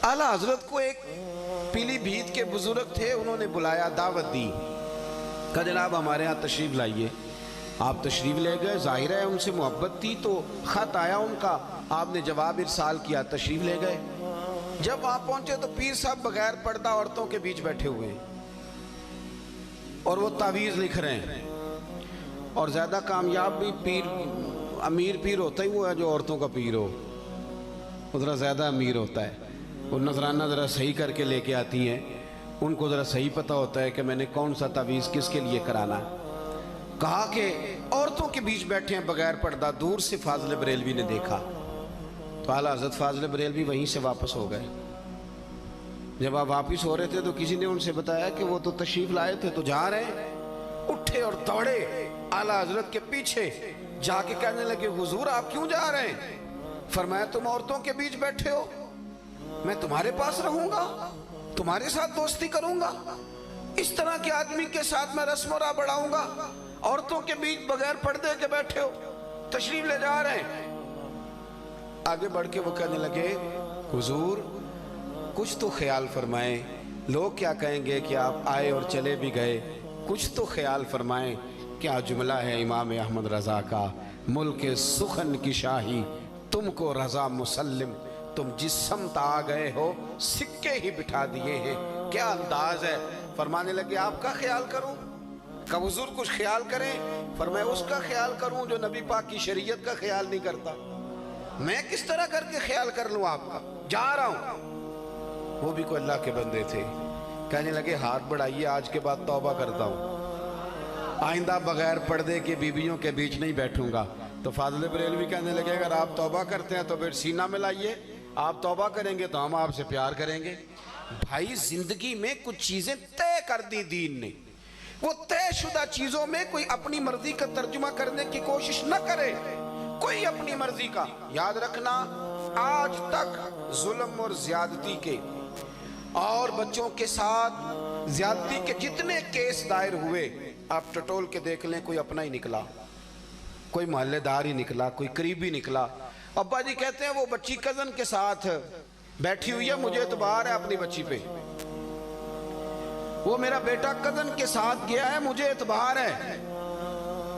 आला हजरत को एक पीली भीत के बुजुर्ग थे, उन्होंने बुलाया, दावत दी, कहा जनाब हमारे यहाँ तशरीफ लाइए। आप तशरीफ ले गए, जाहिर है उनसे मोहब्बत थी तो खत आया उनका, आपने जवाब इरसाल किया, तशरीफ ले गए। जब वहाँ पहुंचे तो पीर साहब बगैर पर्दा औरतों के बीच बैठे हुए हैं और वो तावीज़ लिख रहे हैं। और ज़्यादा कामयाब भी पीर, अमीर पीर होता ही वो है जो औरतों का पीर हो, वो ज़रा ज़्यादा अमीर होता है। वो नजराना ज़रा सही करके लेके आती हैं, उनको ज़रा सही पता होता है कि मैंने कौन सा तावीज़ किसके लिए कराना। कहा कि औरतों के बीच बैठे हैं बगैर पर्दा। दूर से फाज़िल बरेलवी ने देखा तो आला हज़रत फाज़िल बरेलवी वहीं से वापस हो गए। जब आप वापस हो रहे थे तो किसी ने उनसे बताया कि वो तो तशरीफ लाए थे तो जा रहे हैं। उठे और दौड़े आला हज़रत के पीछे जाके कहने लगे, हुजूर आप क्यों जा रहे हैं? फरमाया तुम औरतों के बीच बैठे हो, मैं तुम्हारे पास रहूंगा, तुम्हारे साथ दोस्ती करूंगा, इस तरह के आदमी के साथ मैं रस्म रा बढ़ाऊंगा, औरतों के बीच बगैर पर्दे के बैठे हो, तशरीफ ले जा रहे हैं। आगे बढ़ के वो कहने लगे, हुजूर कुछ तो ख्याल फरमाएं, लोग क्या कहेंगे कि आप आए और चले भी गए, कुछ तो ख्याल फरमाएं। क्या जुमला है इमाम अहमद रज़ा का, मुल्क सुखन की शाही तुमको रज़ा मुसल्लिम, तुम जिस समत आ गए हो सिक्के ही बिठा दिए हैं। क्या अंदाज है। फरमाने लगे आपका ख्याल करूं? का हुजूर कुछ ख्याल करें? फरमाया उसका ख्याल करूं जो नबी पाक की शरीयत का ख्याल नहीं करता। मैं किस तरह करके ख्याल कर लूं आपका? जा रहा हूं। वो भी कोई अल्लाह के बंदे थे, कहने लगे हाथ बढ़ाइए, आज के बाद तौबा करता हूं, आइंदा बगैर पर्दे के बीवियों के बीच नहीं बैठूंगा। तो फाज़िल बरेलवी कहने लगे अगर आप तौबा करते हैं तो फिर सीना में लाइए, आप तौबा करेंगे तो हम आपसे प्यार करेंगे। भाई जिंदगी में कुछ चीजें तय कर दी दीन ने, वो तयशुदा चीजों में कोई अपनी मर्जी का तर्जुमा करने की कोशिश न करे, कोई अपनी मर्जी का। याद रखना आज तक जुल्म और ज्यादती के और बच्चों के साथ ज्यादती के जितने केस दायर हुए, आप टटोल के देख लें, कोई अपना ही निकला, कोई मोहल्लेदार ही निकला, कोई करीबी निकला। अब्बा जी कहते हैं वो बच्ची कजन के साथ बैठी हुई है, मुझे एतबार है अपनी बच्ची पे, वो मेरा बेटा कजन के साथ गया है, मुझे एतबार है।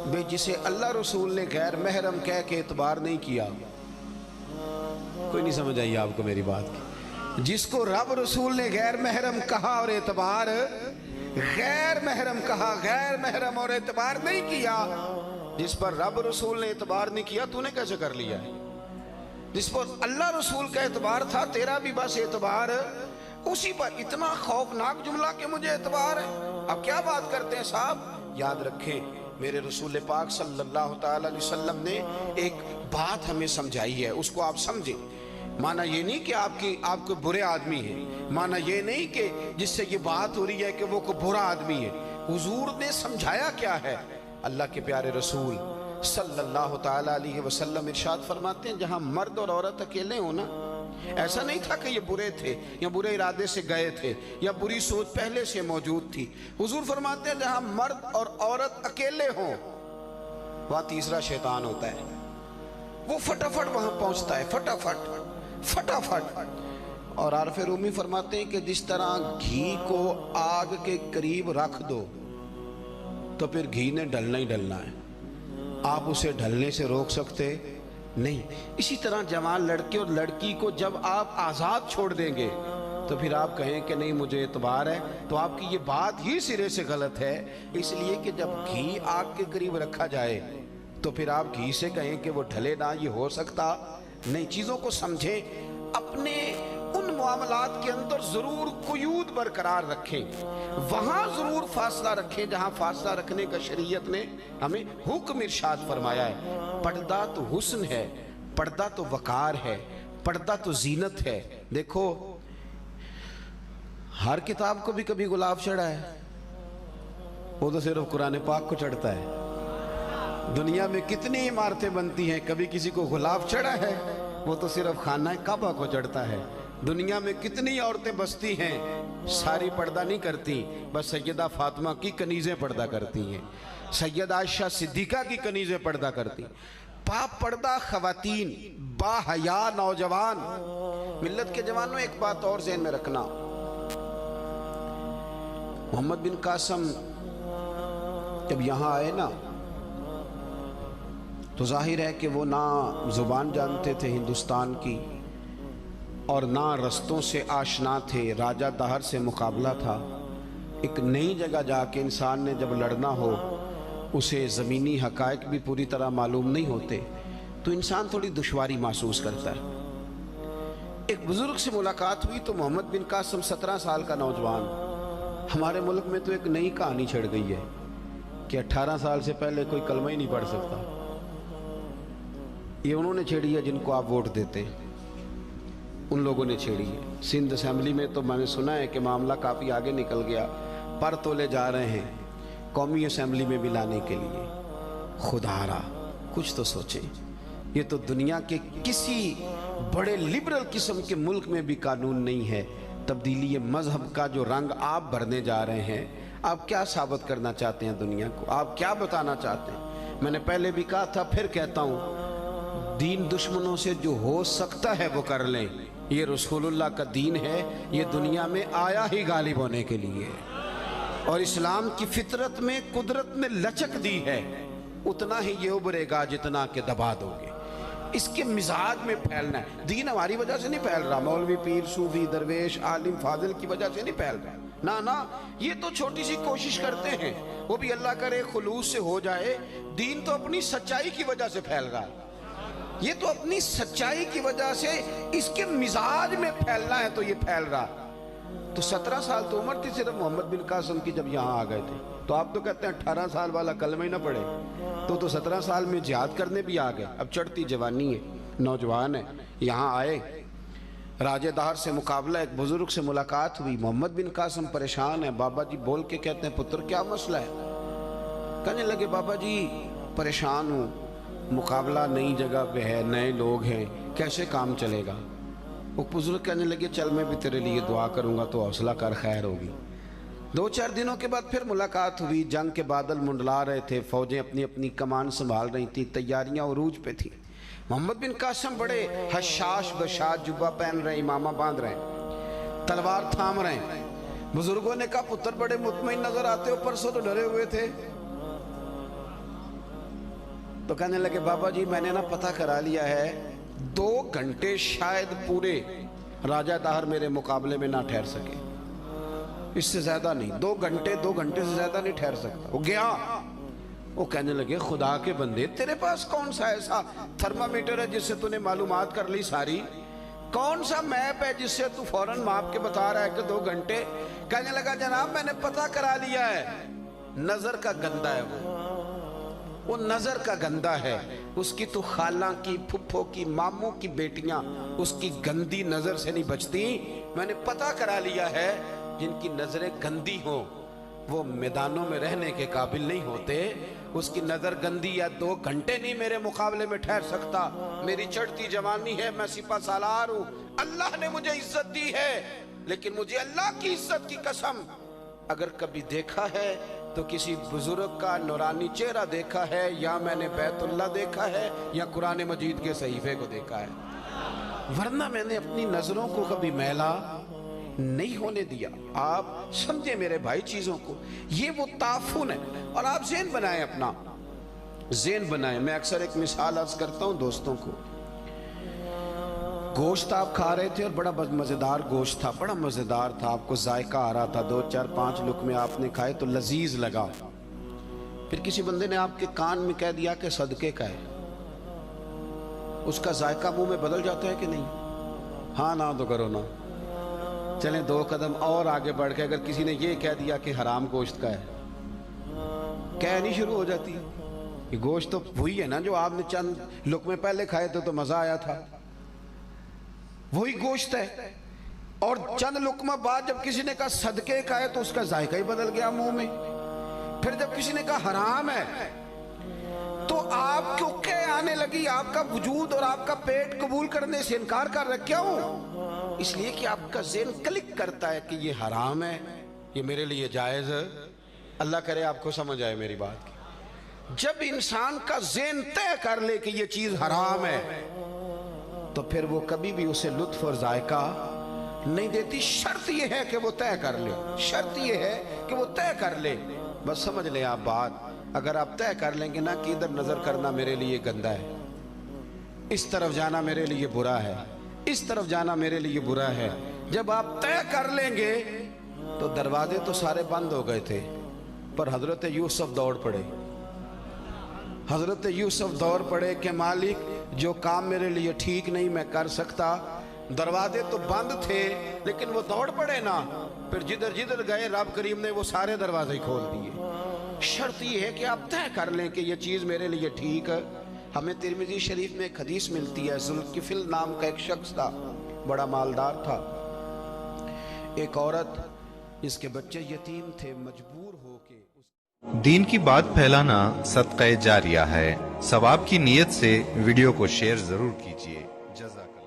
बे जिसे अल्लाह रसूल ने गैर महरम कह के एतबार नहीं किया, कोई नहीं समझ आई आपको मेरी बात की। जिसको रब रसूल ने गैर महरम कहा और एतबार, गैर महरम कहा, गैर महरम और एतबार नहीं किया, जिस पर रब रसूल ने एतबार नहीं किया तूने कैसे कर लिया है? जिस पर अल्लाह रसूल का एतबार था, तेरा भी बस एतबार उसी पर। इतना खौफनाक जुमला कि मुझे एतबार है। अब क्या बात करते हैं साहब? याद रखें मेरे रसूल पाक सल्लल्लाहु ताला अलैहि वसल्लम ने एक बात हमें समझाई है, उसको आप समझें। माना ये नहीं कि आपको बुरे आदमी है, माना ये नहीं कि जिससे ये बात हो रही है कि वो को बुरा आदमी है। हुजूर ने समझाया क्या है? अल्लाह के प्यारे रसूल सल्लल्लाहु ताला अलैहि वसल्लम इरशाद फरमाते हैं, जहां मर्द और औरत अकेले हो ना, ऐसा नहीं था कि ये बुरे थे या बुरे इरादे से गए थे या बुरी सोच पहले से मौजूद थी। हुजूर फरमाते हैं जहां मर्द और औरत अकेले हों, वहां तीसरा शैतान होता है, वो फटाफट वहां पहुंचता है, फटाफट फटाफट। और आरफ रूमी फरमाते हैं कि जिस तरह घी को आग के करीब रख दो तो फिर घी ने ढलना ही ढलना है, आप उसे ढलने से रोक सकते नहीं। इसी तरह जवान लड़के और लड़की को जब आप आज़ाद छोड़ देंगे तो फिर आप कहें कि नहीं मुझे एतबार है, तो आपकी ये बात ही सिरे से गलत है। इसलिए कि जब घी आग के करीब रखा जाए तो फिर आप घी से कहें कि वो ढले ना, ये हो सकता नहीं। चीज़ों को समझें, अपने उन मामलात के अंदर ज़रूर कुयूद बरकरार रखें, वहाँ ज़रूर फासला रखें जहाँ फासला रखने का शरीयत ने हमें हुक्म इरशाद फरमाया है। पर्दा तो हुस्न है, पर्दा तो वकार है, पर्दा तो जीनत है। देखो हर किताब को भी कभी गुलाब चढ़ा है, वो तो सिर्फ कुरान पाक को चढ़ता है। दुनिया में कितनी इमारतें बनती हैं, कभी किसी को गुलाब चढ़ा है, वो तो सिर्फ खाना काबा को चढ़ता है। दुनिया में कितनी औरतें बसती हैं, सारी पर्दा नहीं करती, बस सैयदा फातिमा की कनीज़ें पर्दा करती हैं, सैयदा आयशा सिद्दीक़ा की कनीज़ें पर्दा करती। पाप पर्दा ख़वातीन, बाहया नौजवान, ملت کے جوانوں ایک بات اور ذہن میں رکھنا، محمد بن قاسم جب یہاں آئے نا تو ظاہر ہے کہ وہ نہ زبان جانتے تھے ہندوستان کی اور نہ رستوں سے آشنا تھے، راجہ دہر سے مقابلہ تھا۔ ایک نئی جگہ جا کے انسان نے جب لڑنا ہو، اسے زمینی حقائق بھی پوری طرح معلوم نہیں ہوتے تو انسان تھوڑی دشواری محسوس کرتا ہے۔ ایک بزرگ سے ملاقات ہوئی تو محمد بن قاسم 17 سال کا نوجوان، ہمارے ملک میں تو ایک نئی کہانی چھڑ گئی ہے کہ 18 سال سے پہلے کوئی کلمہ ہی نہیں پڑھ سکتا۔ یہ انہوں نے چھیڑی ہے جن کو آپ ووٹ دیتے ہیں، ان لوگوں نے چھیڑی ہے۔ سندھ اسمبلی میں تو میں نے سنا ہے کہ معاملہ کافی آگے نکل گیا، پر تولے جا رہے ہیں قومی اسمبلی میں بھی لانے کے لیے۔ خدا را کچھ تو سوچیں، یہ تو دنیا کے کسی بڑے لبرل قسم کے ملک میں بھی قانون نہیں ہے۔ تبدیلی مذہب کا جو رنگ آپ بھرنے جا رہے ہیں، آپ کیا ثابت کرنا چاہتے ہیں دنیا کو؟ آپ کیا بتانا چاہتے ہیں؟ میں نے پہلے بھی کہا تھا، پھر کہتا ہوں، دین دشمنوں سے جو ہو سکتا ہے وہ کر لیں۔ یہ رسول اللہ کا دین ہے، یہ دنیا میں آیا ہی غالب ہونے کے لیے، اور اسلام کی فطرت میں قدرت نے لچک دی ہے، اتنا ہی یہ ابھرے گا جتنا کہ دبا دو گے۔ اس کے مزاج میں پھیلنا ہے۔ دین ہماری وجہ سے نہیں پھیل رہا، مولوی پیر صوفی درویش عالم فاضل کی وجہ سے نہیں پھیل رہا، نہ یہ تو چھوٹی سی کوشش کرتے ہیں، وہ بھی اللہ کرے خلوص سے ہو جائے۔ دین تو اپنی سچائی کی وجہ سے پھیل رہا ہے، یہ تو اپنی سچائی کی وجہ سے اس کے مزاج میں پھیلنا ہے تو یہ پھیل رہا۔ تو 17 سال تو عمر تھی صرف محمد بن قاسم کی جب یہاں آ گئے تھے، تو آپ تو کہتے ہیں 18 سال والا کلمہ ہی نہ پڑھے، تو 17 سال میں جہاد کرنے بھی آ گئے۔ اب چڑھتی جوانی ہے، نوجوان ہے، یہاں آئے، راجہ دہر سے مقابلہ، ایک بزرگ سے ملاقات ہوئی۔ محمد بن قاسم پریشان ہے، بابا جی بول کے کہتے ہیں، پتر کیا مسئلہ ہے؟ کہنے لگے، بابا جی پریشان ہوں، مقابلہ نئی جگہ پہ ہے، نئے لوگ ہیں، کیسے کام چلے گا؟ وہ بزرگ کہنے لگے، چل میں بھی تیرے لیے دعا کروں گا تو حوصلہ کر، خیر ہوگی۔ 2-4 دنوں کے بعد پھر ملاقات ہوئی، جنگ کے بادل منڈلا رہے تھے، فوجیں اپنی اپنی کمان سنبھال رہی تھیں، تیاریاں عروج پہ تھیں۔ محمد بن قاسم بڑے حشاش بشاش، جبہ پہن رہے، امامہ باندھ رہے، تلوار تھام رہے ہیں۔ بزرگوں نے کہا، پتر بڑے مطمئن نظر آتے ہو، پرسوں تو ڈرے ہوئے تھے۔ تو کہنے لگے، بابا جی میں نے نا پتہ کرا لیا ہے، 2 گھنٹے شاید پورے راجہ دہر میرے مقابلے میں نہ ٹھہر سکے، اس سے زیادہ نہیں، 2 گھنٹے سے زیادہ نہیں ٹھہر سکتا۔ وہ گیا، وہ کہنے لگے، خدا کے بندے تیرے پاس کون سا ایسا تھرمامیٹر ہے جس سے تو نے معلومات کر لی ساری؟ کون سا میپ ہے جس سے تو فوراً ماپ کے بتا رہا ہے کہ 2 گھنٹے؟ کہنے لگا، جناب میں نے پتہ کرا لیا ہے، نظر کا گندہ ہے، وہ نظر کا گندہ ہے، اس کی تو خالہ کی، پھپھو کی، ماموں کی بیٹیاں اس کی گندی نظر سے نہیں بچتی۔ میں نے پتہ کرا لیا ہے، جن کی نظریں گندی ہوں وہ میدانوں میں رہنے کے قابل نہیں ہوتے۔ اس کی نظر گندی ہے، 2 گھنٹے نہیں میرے مقابلے میں ٹھہر سکتا۔ میری چڑھتی جوانی ہے، میں سپہ سالار ہوں، اللہ نے مجھے عزت دی ہے، لیکن مجھے اللہ کی عزت کی قسم اگر کبھی دیکھا ہے تو کسی بزرگ کا نورانی چہرہ دیکھا ہے، یا میں نے بیت اللہ دیکھا ہے، یا قرآن مجید کے صحیفے کو دیکھا ہے، ورنہ میں نے اپنی نظروں کو کبھی میلا نہیں ہونے دیا۔ آپ سمجھیں میرے بھائی چیزوں کو، یہ وہ تعفن ہے، اور آپ ذہن بنائیں، اپنا ذہن بنائیں۔ میں اکثر ایک مثال عرض کرتا ہوں دوستوں کو، گوشت آپ کھا رہے تھے اور بڑا مزیدار گوشت تھا، بڑا مزیدار تھا، آپ کو ذائقہ آ رہا تھا، 2 4 5 لقمے آپ نے کھائے تو لذیذ لگا، پھر کسی بندے نے آپ کے کان میں کہہ دیا کہ صدقے کا ہے، اس کا ذائقہ منہ میں بدل جاتا ہے کہ نہیں؟ ہاں نہ تو کرو نا، چلیں 2 قدم اور آگے بڑھ کے اگر کسی نے یہ کہہ دیا کہ حرام گوشت کا ہے، کہہ نہیں شروع ہو جاتی؟ یہ گوشت تو وہی ہے نا جو آپ نے چند لقمے پہلے کھائے تھے تو مزہ آیا تھا، وہی گوشت ہے، اور چند لقمہ بعد جب کسی نے کہا صدقے کا ہے تو اس کا ذائقہ ہی بدل گیا منہ میں، پھر جب کسی نے کہا حرام ہے تو آپ کو کیا آنے لگی؟ آپ کا وجود اور آپ کا پیٹ قبول کرنے سے انکار کر رہا ہے۔ کیوں؟ اس لیے کہ آپ کا ذہن کلک کرتا ہے کہ یہ حرام ہے، یہ میرے لیے جائز ہے۔ اللہ کرے آپ کو سمجھ آئے میری بات کی۔ جب انسان کا ذہن طے کر لے کہ یہ چیز حرام ہے तो फिर वो कभी भी उसे लुत्फ और जायका नहीं देती। शर्त ये है कि वो तय कर ले, शर्त ये है कि वो तय कर ले। बस समझ लें आप बात, अगर आप तय कर लेंगे ना कि इधर नजर करना मेरे लिए गंदा है, इस तरफ जाना मेरे लिए बुरा है, इस तरफ जाना मेरे लिए बुरा है, जब आप तय कर लेंगे तो दरवाजे तो सारे बंद हो गए थे, पर हजरत यूसुफ दौड़ पड़े। हजरत यूसुफ दौड़ पड़े कि मालिक जो काम मेरे लिए ठीक नहीं मैं कर सकता। दरवाजे तो बंद थे लेकिन वो दौड़ पड़े ना, फिर जिधर जिधर गए रब करीम ने वो सारे दरवाजे खोल दिए। शर्त ये है कि आप तय कर लें कि ये चीज़ मेरे लिए ठीक है। हमें तिरमिज़ी शरीफ में एक हदीस मिलती है, जुल्किफिल नाम का एक शख्स था, बड़ा मालदार था। एक औरत जिसके बच्चे यतीम थे, मजबूर हो के दीन की बात फैलाना सदक़े जारिया है। सवाब की नीयत से वीडियो को शेयर जरूर कीजिए। जज़ाकल्लाह।